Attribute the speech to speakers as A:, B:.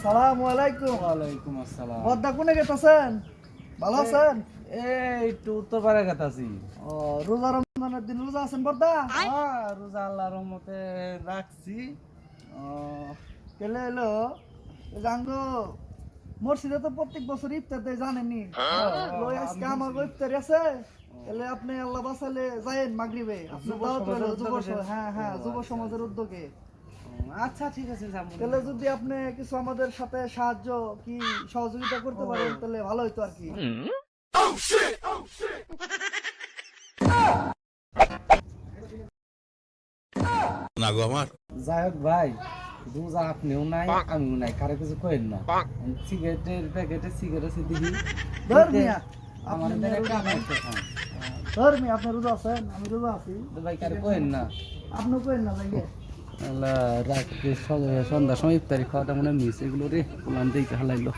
A: আসসালামু আলাইকুম।
B: ওয়ালাইকুম আসসালাম।
A: বদ্দা কোনে গেতেছেন? ভালো আছেন?
B: এই একটু উত্তর পাড়া গেতাছি।
A: ও, রোজা রমজানের দিন রোজা আছেন বদ্দা?
B: রোজা আল্লাহর রহমতে রাখছি।
A: ও, কেলে এলো জাঙ্গ মসজিদে তো প্রত্যেক বছর ইফতার দেয় জানেননি? লই আজকে আমার ইফতার আছে। এলে আপনি আল্লাহ বাঁচালে যায়েন মাগরিবে। আপনি
B: যুব
A: দাওয়াত
B: সমাজের
A: রইলো
B: উদ্যোগে?
A: হ্যাঁ হ্যাঁ
B: ও,
A: যুব
B: আচ্ছা,
A: সমাজের উদ্যোগে।
B: আচ্ছা ঠিক আছে যাবো।
A: তাহলে যদি আপনি কিছু আমাদের সাথে সাহায্য কি সহযোগিতা করতে পারেন তাহলে ভালো হইতো আর কি।
C: না গো আমার
B: যাই হোক ভাই, রোজা আপনিও নাই আমিও নাই, কারো কিছু কইেন না। সিগারেটের প্যাকেটে সিগারেট আছে দেখি।
A: ধর মিয়া,
B: আমার
A: আপনি
B: এখানে
A: রোজা
B: কাম
A: নাই।
B: করতে খান।
A: ধর মিয়া, আপনি রোজা আছেন, আমি রোজা আছি।
B: তো ভাই কারো কইেন না।
A: আপনিও করেন না ভাইয়া।
B: আল্লাহ রাত্রে সন্ধ্যার সময় ইফতারি খাওয়াটা মনে মিস এগুলো রে, ওলান দিয়ে হালাইলো।